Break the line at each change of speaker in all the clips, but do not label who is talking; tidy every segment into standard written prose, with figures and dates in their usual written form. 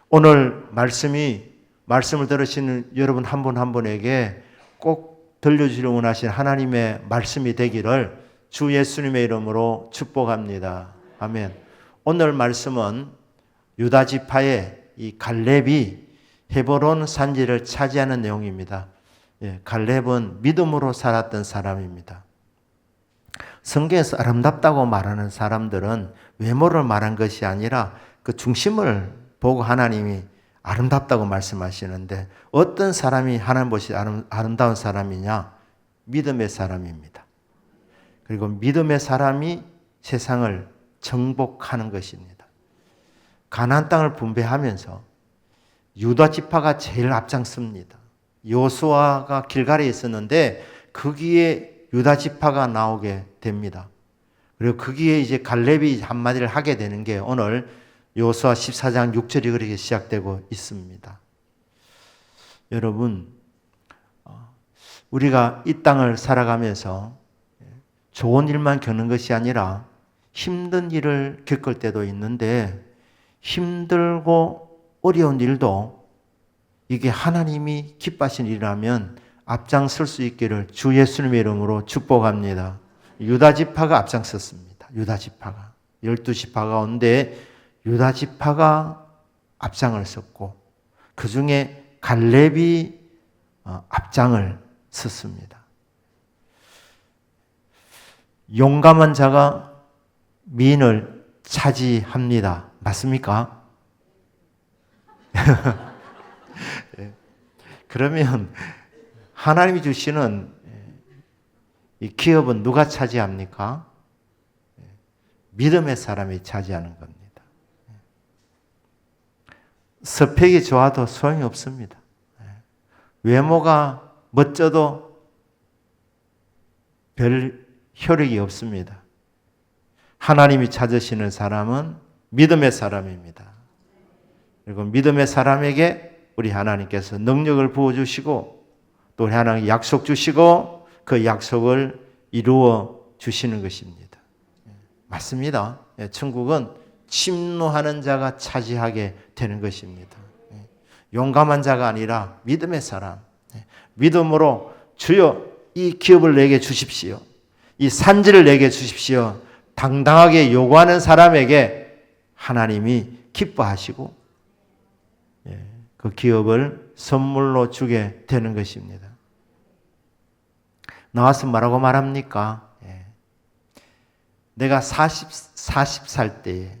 오늘 말씀을 들으시는 여러분 한 분 한 분에게 꼭 들려주시려 원하신 하나님의 말씀이 되기를 주 예수님의 이름으로 축복합니다. 아멘. 오늘 말씀은 유다 지파의 이 갈렙이 헤브론 산지를 차지하는 내용입니다. 갈렙은 믿음으로 살았던 사람입니다. 성경에서 아름답다고 말하는 사람들은 외모를 말한 것이 아니라 그 중심을 보고 하나님이 아름답다고 말씀하시는데, 어떤 사람이 하나님 보시 아름다운 사람이냐? 믿음의 사람입니다. 그리고 믿음의 사람이 세상을 정복하는 것입니다. 가나안 땅을 분배하면서 유다 지파가 제일 앞장섭니다. 여호수아가 길갈에 있었는데 거기에 유다 지파가 나오게 됩니다. 그리고 거기에 이제 갈렙이 한마디를 하게 되는 게 오늘 여호수아 14장 6절이 그렇게 시작되고 있습니다. 여러분, 우리가 이 땅을 살아가면서 좋은 일만 겪는 것이 아니라 힘든 일을 겪을 때도 있는데, 힘들고 어려운 일도 이게 하나님이 기뻐하신 일이라면 앞장설 수 있기를 주 예수님의 이름으로 축복합니다. 유다 지파가 앞장섰습니다. 유다 지파가 12지파 가운데 유다 지파가 앞장을 섰고, 그 중에 갈렙이 앞장을 섰습니다. 용감한 자가 미인을 차지합니다. 맞습니까? 그러면 하나님이 주시는 이 기업은 누가 차지합니까? 믿음의 사람이 차지하는 겁니다. 스펙이 좋아도 소용이 없습니다. 외모가 멋져도 별 효력이 없습니다. 하나님이 찾으시는 사람은 믿음의 사람입니다. 그리고 믿음의 사람에게 우리 하나님께서 능력을 부어주시고, 또 우리 하나님께 약속 주시고 그 약속을 이루어 주시는 것입니다. 맞습니다. 천국은 침노하는 자가 차지하게 되는 것입니다. 용감한 자가 아니라 믿음의 사람, 믿음으로 주여 이 기업을 내게 주십시오, 이 산지를 내게 주십시오, 당당하게 요구하는 사람에게 하나님이 기뻐하시고 그 기업을 선물로 주게 되는 것입니다. 나와서 뭐라고 말합니까? 내가 40살 때에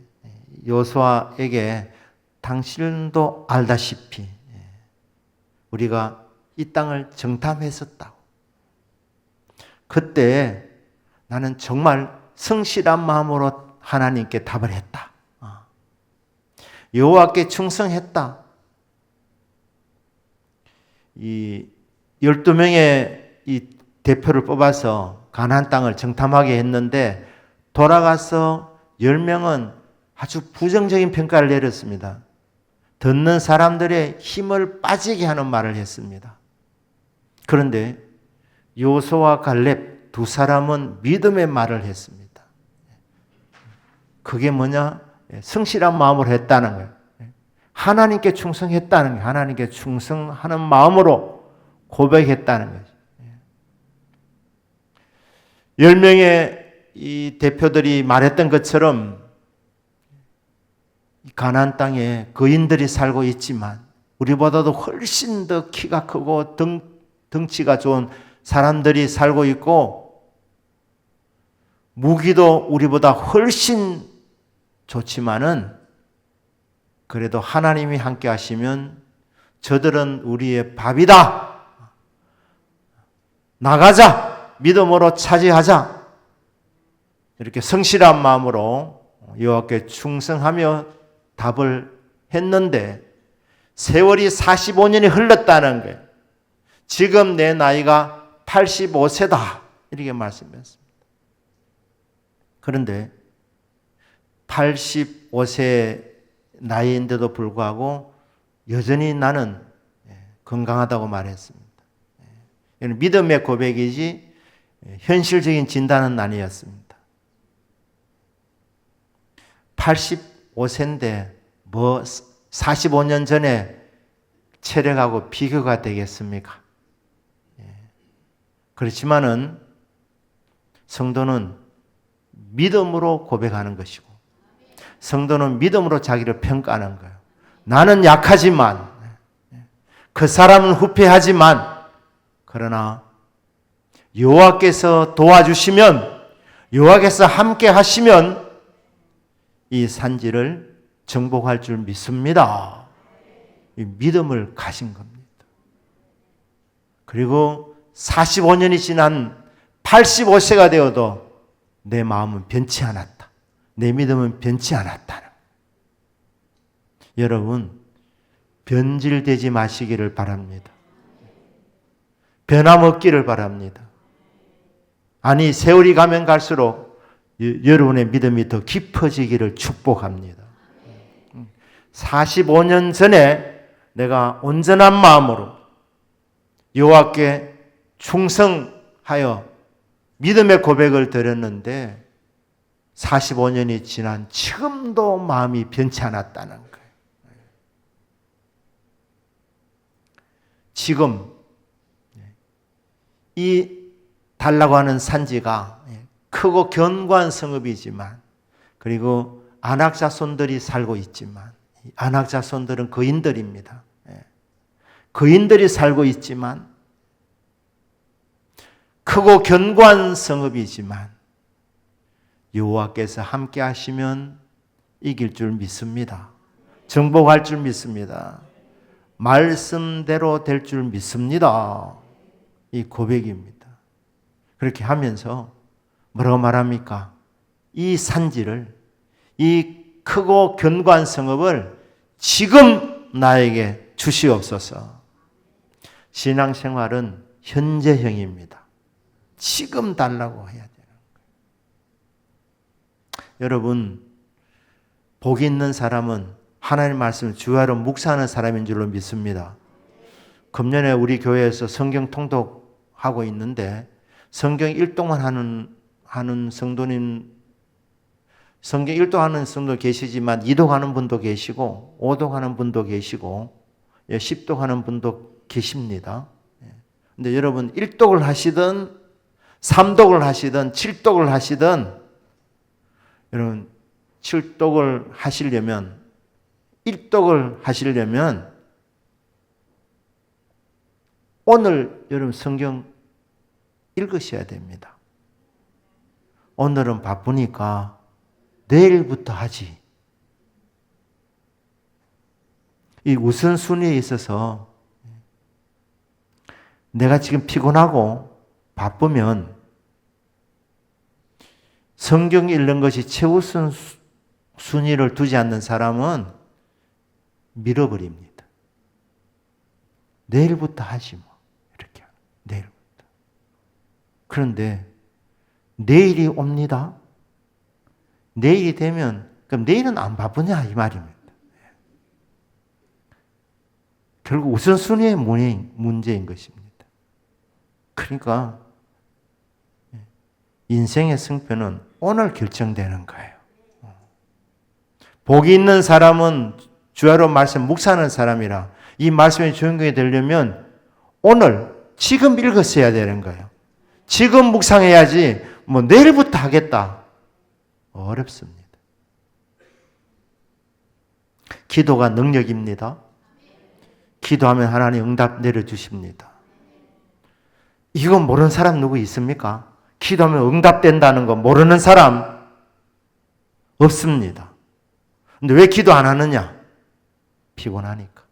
여호수아에게 당신도 알다시피 우리가 이 땅을 정탐했었다고. 그때 나는 정말 성실한 마음으로 하나님께 답을 했다. 여호와께 충성했다. 이 12명의 이 대표를 뽑아서 가나안 땅을 정탐하게 했는데, 돌아가서 10명은 아주 부정적인 평가를 내렸습니다. 듣는 사람들의 힘을 빠지게 하는 말을 했습니다. 그런데 여호수아와 갈렙 두 사람은 믿음의 말을 했습니다. 그게 뭐냐? 성실한 마음으로 했다는 거예요. 하나님께 충성했다는 거예요. 하나님께 충성하는 마음으로 고백했다는 거죠. 10명의 이 대표들이 말했던 것처럼 가나안 땅에 거인들이 살고 있지만 우리보다도 훨씬 더 키가 크고 덩치가 좋은 사람들이 살고 있고, 무기도 우리보다 훨씬 좋지만은 그래도 하나님이 함께 하시면 저들은 우리의 밥이다. 나가자. 믿음으로 차지하자. 이렇게 성실한 마음으로 여호와께 충성하며 답을 했는데, 세월이 45년이 흘렀다는 거예요. 지금 내 나이가 85세다. 이렇게 말씀했습니다. 그런데 85세 나이인데도 불구하고 여전히 나는 건강하다고 말했습니다. 이건 믿음의 고백이지 현실적인 진단은 아니었습니다. 85세인데 뭐 45년 전에 체력하고 비교가 되겠습니까? 그렇지만은 성도는 믿음으로 고백하는 것이고, 성도는 믿음으로 자기를 평가하는 거예요. 나는 약하지만, 그 사람은 후패하지만, 그러나 여호와께서 도와주시면, 여호와께서 함께 하시면 이 산지를 정복할 줄 믿습니다. 이 믿음을 가진 겁니다. 그리고 45년이 지난 85세가 되어도 내 마음은 변치 않았다. 내 믿음은 변치 않았다. 여러분, 변질되지 마시기를 바랍니다. 변함없기를 바랍니다. 아니, 세월이 가면 갈수록 여러분의 믿음이 더 깊어지기를 축복합니다. 45년 전에 내가 온전한 마음으로 여호와께 충성하여 믿음의 고백을 드렸는데 45년이 지난 지금도 마음이 변치 않았다는 거예요. 지금 이 달라고 하는 산지가 크고 견고한 성읍이지만, 그리고 안악자손들이 살고 있지만, 안악자손들은 거인들입니다. 거인들이 살고 있지만, 크고 견고한 성읍이지만 여호와께서 함께 하시면 이길 줄 믿습니다. 정복할 줄 믿습니다. 말씀대로 될 줄 믿습니다. 이 고백입니다. 그렇게 하면서 뭐라고 말합니까? 이 산지를, 이 크고 견고한 성읍을 지금 나에게 주시옵소서. 신앙생활은 현재형입니다. 지금 달라고 해야 되는 거예요. 여러분, 복이 있는 사람은 하나님의 말씀을 주야로 묵상하는 사람인 줄로 믿습니다. 금년에 우리 교회에서 성경 통독하고 있는데 성경 일독만 하는 성도님, 성경 일독하는 성도 계시지만 2독하는 분도 계시고 5독하는 분도 계시고 10독하는 분도 계십니다. 근데 여러분 1독을 하시든 3독을 하시든 7독을 하시든, 여러분 7독을 하시려면, 1독을 하시려면 오늘 여러분 성경 읽으셔야 됩니다. 오늘은 바쁘니까 내일부터 하지. 이 우선순위에 있어서 내가 지금 피곤하고 바쁘면 성경 읽는 것이 최우선 순위를 두지 않는 사람은 밀어버립니다. 내일부터 하지 뭐. 이렇게. 내일부터. 그런데 내일이 옵니다. 내일이 되면 그럼 내일은 안 바쁘냐 이 말입니다. 결국 우선순위의 문제인 것입니다. 그러니까 인생의 승패는 오늘 결정되는 거예요. 복이 있는 사람은 주야로 말씀 묵상하는 사람이라 이 말씀이 적용이 되려면 오늘 지금 읽었어야 되는 거예요. 지금 묵상해야지 뭐 내일부터 하겠다. 어렵습니다. 기도가 능력입니다. 기도하면 하나님 응답 내려주십니다. 이거 모르는 사람 누구 있습니까? 기도하면 응답된다는 거 모르는 사람 없습니다. 근데 왜 기도 안 하느냐? 피곤하니까.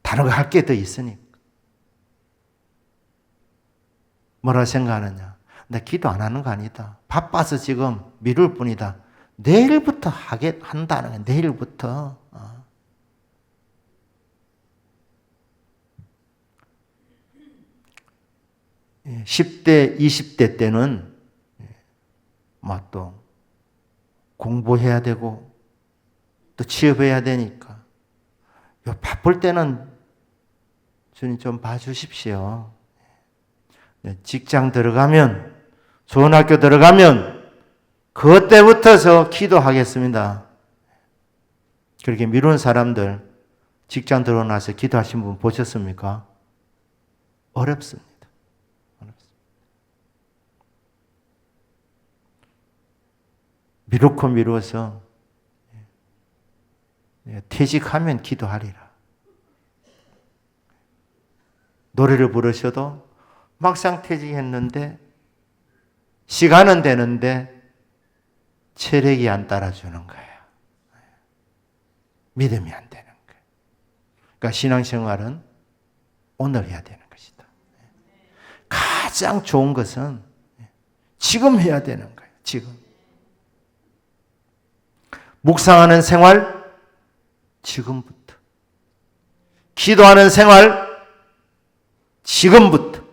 다른 거 할 게 더 있으니까. 뭐라 생각하느냐? 나 기도 안 하는 거 아니다. 바빠서 지금 미룰 뿐이다. 내일부터 한다는 거야. 내일부터. 10대, 20대 때는 막 또 공부해야 되고 또 취업해야 되니까 바쁠 때는 주님 좀 봐주십시오. 직장 들어가면, 좋은 학교 들어가면 그때부터서 기도하겠습니다. 그렇게 미루는 사람들 직장 들어나서 기도하신 분 보셨습니까? 어렵습니다. 미루고 미루어서 퇴직하면 기도하리라. 노래를 부르셔도 막상 퇴직했는데 시간은 되는데 체력이 안 따라주는 거예요. 믿음이 안 되는 거예요. 그러니까 신앙생활은 오늘 해야 되는 것이다. 가장 좋은 것은 지금 해야 되는 거예요. 지금. 묵상하는 생활 지금부터. 기도하는 생활 지금부터.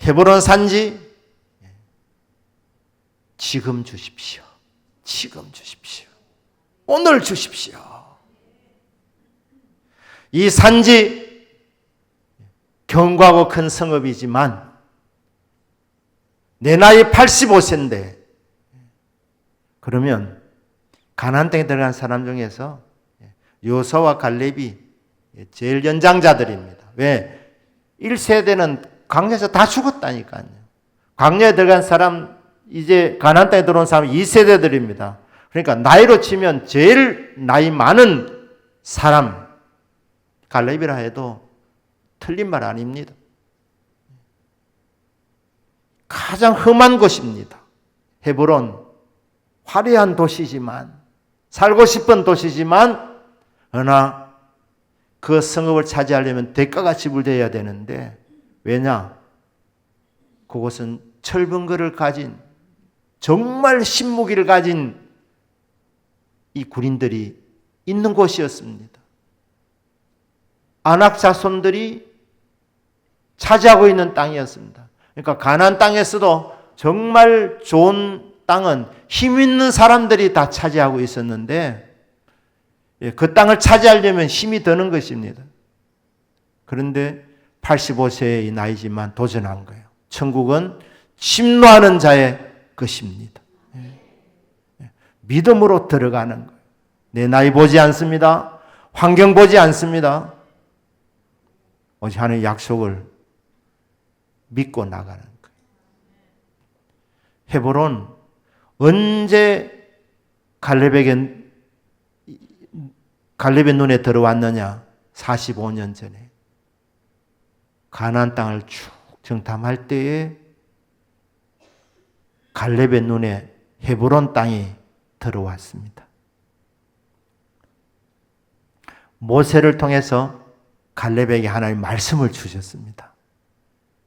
헤브론 산지 지금 주십시오. 지금 주십시오. 오늘 주십시오. 이 산지 견고하고 큰 성읍이지만 내 나이 85세인데 그러면 가나안 땅에 들어간 사람 중에서 여호수아와 갈렙이 제일 연장자들입니다. 왜? 1세대는 광야에서 다 죽었다니까요. 광야에 들어간 사람, 이제 가나안 땅에 들어온 사람 2세대들입니다. 그러니까 나이로 치면 제일 나이 많은 사람, 갈렙이라 해도 틀린 말 아닙니다. 가장 험한 곳입니다. 헤브론, 화려한 도시지만, 살고 싶은 도시지만, 그러나 그 성읍을 차지하려면 대가가 지불되어야 되는데, 왜냐? 그곳은 철분거를 가진, 정말 신무기를 가진 이 군인들이 있는 곳이었습니다. 아낙 자손들이 차지하고 있는 땅이었습니다. 그러니까 가나안 땅에서도 정말 좋은 땅은 힘 있는 사람들이 다 차지하고 있었는데 그 땅을 차지하려면 힘이 드는 것입니다. 그런데 85세의 나이지만 도전한 거예요. 천국은 심노하는 자의 것입니다. 믿음으로 들어가는 거예요. 내 나이 보지 않습니다. 환경 보지 않습니다. 오직 하나님의 약속을 믿고 나가는 거예요. 헤브론 언제 갈렙의 눈에 들어왔느냐? 45년 전에 가나안 땅을 쭉 정탐할 때에 갈렙의 눈에 헤브론 땅이 들어왔습니다. 모세를 통해서 갈렙에게 하나님 말씀을 주셨습니다.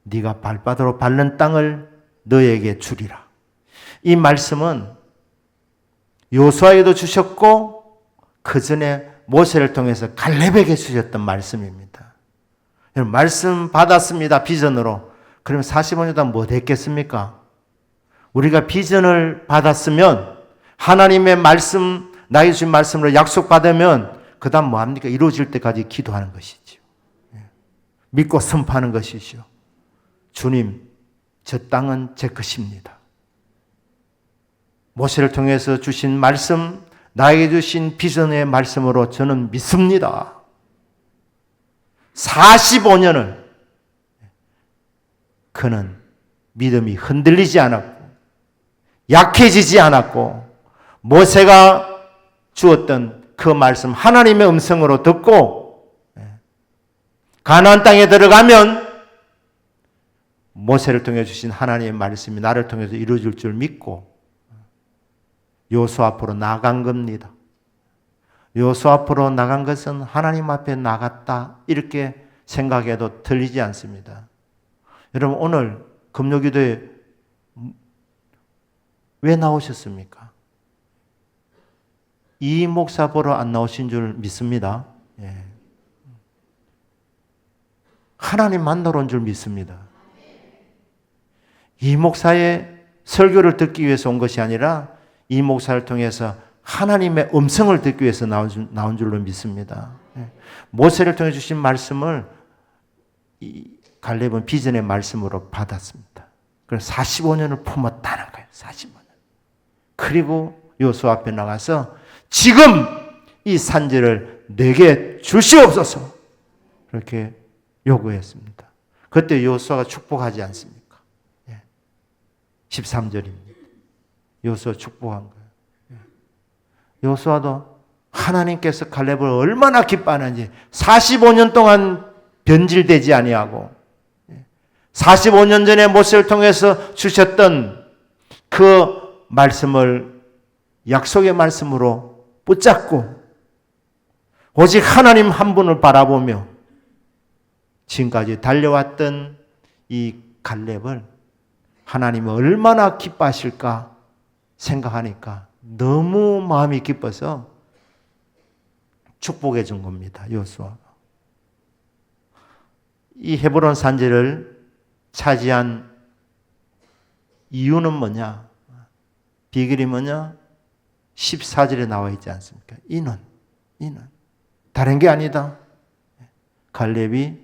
네가 발바닥으로 밟는 땅을 너에게 주리라. 이 말씀은 여호수아에게도 주셨고 그 전에 모세를 통해서 갈렙에게 주셨던 말씀입니다. 여러분 말씀 받았습니다. 비전으로. 그러면 45년 동안 뭐 됐겠습니까? 우리가 비전을 받았으면 하나님의 말씀, 나에게 주신 말씀으로 약속받으면 그 다음 뭐합니까? 이루어질 때까지 기도하는 것이죠. 믿고 선포하는 것이죠. 주님, 저 땅은 제 것입니다. 모세를 통해서 주신 말씀, 나에게 주신 비전의 말씀으로 저는 믿습니다. 45년을 그는 믿음이 흔들리지 않았고 약해지지 않았고 모세가 주었던 그 말씀 하나님의 음성으로 듣고 가나안 땅에 들어가면 모세를 통해 주신 하나님의 말씀이 나를 통해서 이루어질 줄 믿고 여호수아 앞으로 나간 겁니다. 여호수아 앞으로 나간 것은 하나님 앞에 나갔다 이렇게 생각해도 틀리지 않습니다. 여러분 오늘 금요기도에 왜 나오셨습니까? 이 목사 보러 안 나오신 줄 믿습니다. 하나님 만나러 온 줄 믿습니다. 이 목사의 설교를 듣기 위해서 온 것이 아니라 이 목사를 통해서 하나님의 음성을 듣기 위해서 나온 줄로 믿습니다. 모세를 통해 주신 말씀을 갈렙은 비전의 말씀으로 받았습니다. 그래서 45년을 품었다는 거예요. 45년. 그리고 여호수아 앞에 나가서 지금 이 산지를 내게 주시옵소서 그렇게 요구했습니다. 그때 여호수아가 축복하지 않습니까? 13절입니다. 여호수아 축복한 거예요. 여호수아도 하나님께서 갈렙을 얼마나 기뻐하는지 45년 동안 변질되지 아니하고 45년 전에 모세를 통해서 주셨던 그 말씀을 약속의 말씀으로 붙잡고 오직 하나님 한 분을 바라보며 지금까지 달려왔던 이 갈렙을 하나님이 얼마나 기뻐하실까 생각하니까 너무 마음이 기뻐서 축복해 준 겁니다. 여호수아가. 이 헤브론 산지를 차지한 이유는 뭐냐? 비결이 뭐냐? 14절에 나와 있지 않습니까? 이는 다른 게 아니다. 갈렙이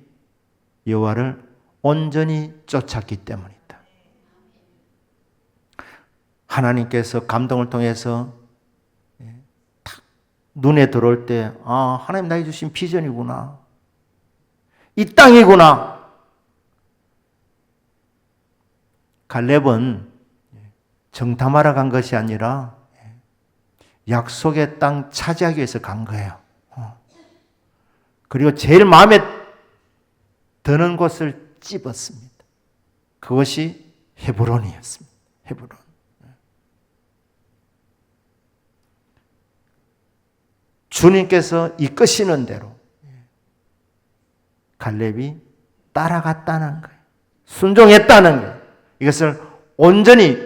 여호와를 온전히 쫓았기 때문이다. 하나님께서 감동을 통해서 눈에 들어올 때 하나님 나에게 주신 비전이구나. 이 땅이구나. 갈렙은 정탐하러 간 것이 아니라 약속의 땅 차지하기 위해서 간 거예요. 그리고 제일 마음에 드는 곳을 찝었습니다. 그것이 헤브론이었습니다. 헤브론. 주님께서 이끄시는 대로 갈렙이 따라갔다는 거예요. 순종했다는 거예요. 이것을 온전히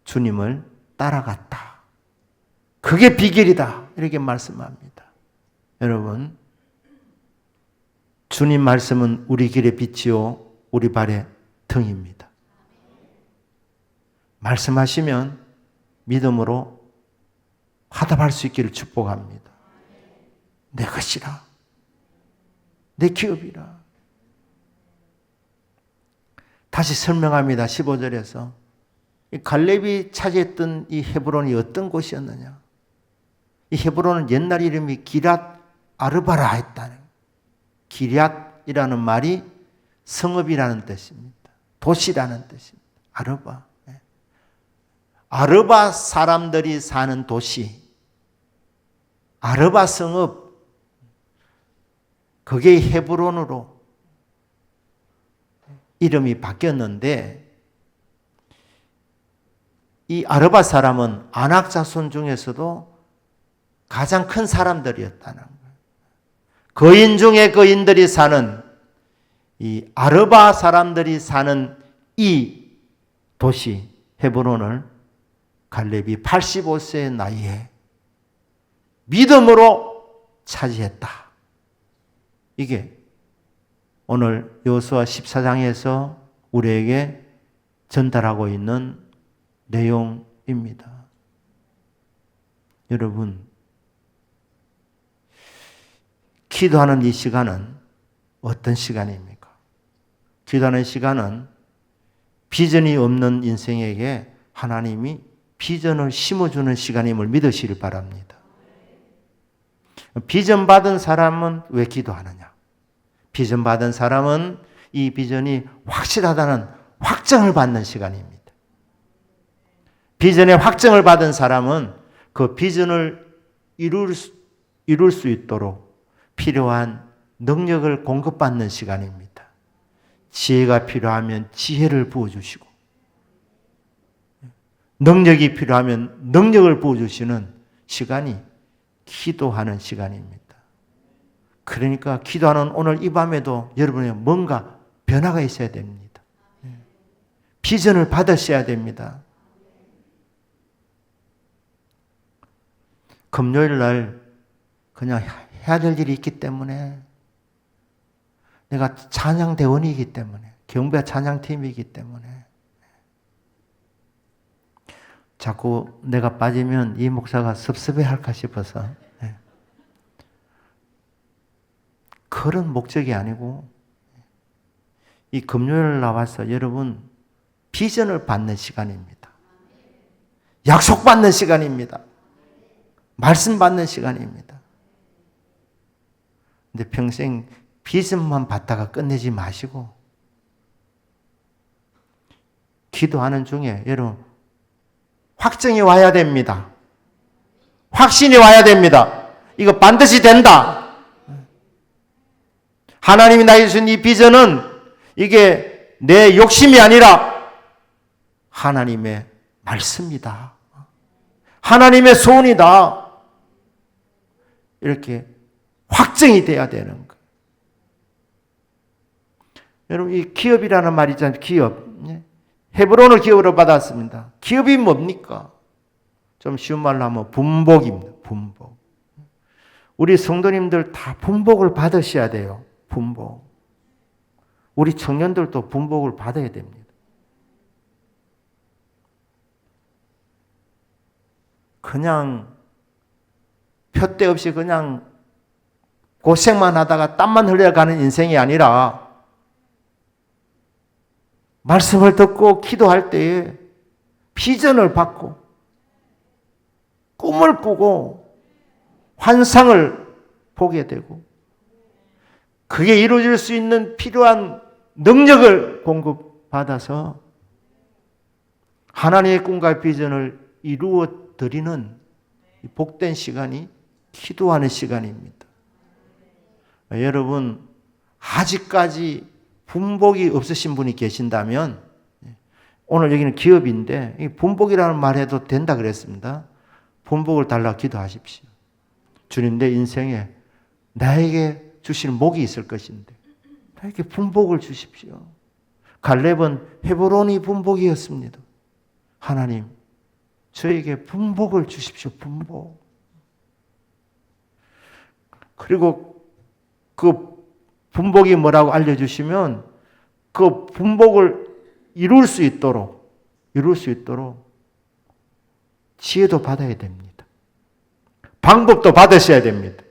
주님을 따라갔다. 그게 비결이다. 이렇게 말씀합니다. 여러분, 주님 말씀은 우리 길의 빛이요 우리 발의 등입니다. 말씀하시면 믿음으로 화답할 수 있기를 축복합니다. 내 것이라. 내 기업이라. 다시 설명합니다. 15절에서. 이 갈렙이 차지했던 이 헤브론이 어떤 곳이었느냐. 이 헤브론은 옛날 이름이 기랏 아르바라 했다는 거예요. 기랏이라는 말이 성읍이라는 뜻입니다. 도시라는 뜻입니다. 아르바. 아르바 사람들이 사는 도시, 아르바 성읍, 그게 헤브론으로 이름이 바뀌었는데 이 아르바 사람은 아낙 자손 중에서도 가장 큰 사람들이었다는 거예요. 거인 중에 거인들이 사는 이 아르바 사람들이 사는 이 도시 헤브론을 갈렙이 85세의 나이에 믿음으로 차지했다. 이게 오늘 여호수아 14장에서 우리에게 전달하고 있는 내용입니다. 여러분, 기도하는 이 시간은 어떤 시간입니까? 기도하는 시간은 비전이 없는 인생에게 하나님이 비전을 심어주는 시간임을 믿으시길 바랍니다. 비전 받은 사람은 왜 기도하느냐? 비전 받은 사람은 이 비전이 확실하다는 확정을 받는 시간입니다. 비전의 확정을 받은 사람은 그 비전을 이룰 수 있도록 필요한 능력을 공급받는 시간입니다. 지혜가 필요하면 지혜를 부어주시고 능력이 필요하면 능력을 부어주시는 시간이 기도하는 시간입니다. 그러니까 기도하는 오늘 이 밤에도 여러분의 뭔가 변화가 있어야 됩니다. 비전을 받으셔야 됩니다. 금요일 날 그냥 해야 될 일이 있기 때문에 내가 찬양대원이기 때문에 경배 찬양팀이기 때문에 자꾸 내가 빠지면 이 목사가 섭섭해할까 싶어서 그런 목적이 아니고 이 금요일 나와서 여러분 비전을 받는 시간입니다. 약속받는 시간입니다. 말씀 받는 시간입니다. 근데 평생 비전만 받다가 끝내지 마시고 기도하는 중에 여러분 확정이 와야 됩니다. 확신이 와야 됩니다. 이거 반드시 된다. 하나님이 나에게 주신 이 비전은 이게 내 욕심이 아니라 하나님의 말씀이다. 하나님의 소원이다. 이렇게 확정이 돼야 되는 거예요. 여러분, 이 기업이라는 말이 있잖아요. 기업. 헤브론을 기업으로 받았습니다. 기업이 뭡니까? 좀 쉬운 말로 하면 분복입니다. 분복. 우리 성도님들 다 분복을 받으셔야 돼요. 분복. 우리 청년들도 분복을 받아야 됩니다. 그냥 표대 없이 그냥 고생만 하다가 땀만 흘려가는 인생이 아니라 말씀을 듣고 기도할 때에 비전을 받고 꿈을 꾸고 환상을 보게 되고 그게 이루어질 수 있는 필요한 능력을 공급받아서 하나님의 꿈과 비전을 이루어 드리는 복된 시간이 기도하는 시간입니다. 여러분, 아직까지 분복이 없으신 분이 계신다면 오늘 여기는 기업인데 분복이라는 말 해도 된다 그랬습니다. 분복을 달라 기도하십시오. 주님, 내 인생에 나에게 주실 복이 있을 것인데 나에게 분복을 주십시오. 갈렙은 헤브론이 분복이었습니다. 하나님, 저에게 분복을 주십시오. 분복. 그리고 그 분복이 뭐라고 알려주시면 그 분복을 이룰 수 있도록 지혜도 받아야 됩니다. 방법도 받으셔야 됩니다.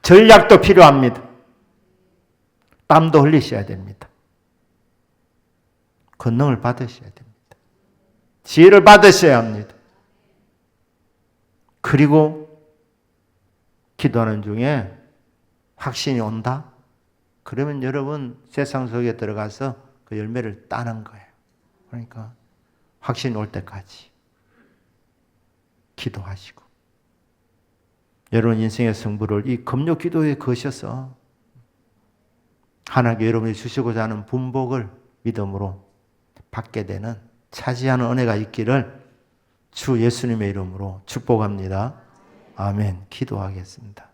전략도 필요합니다. 땀도 흘리셔야 됩니다. 권능을 받으셔야 됩니다. 지혜를 받으셔야 합니다. 그리고 기도하는 중에 확신이 온다? 그러면 여러분 세상 속에 들어가서 그 열매를 따는 거예요. 그러니까 확신이 올 때까지 기도하시고 여러분 인생의 승부를 이 금요 기도에 거셔서 하나님께 여러분이 주시고자 하는 분복을 믿음으로 받게 되는 차지하는 은혜가 있기를 주 예수님의 이름으로 축복합니다. 아멘. 기도하겠습니다.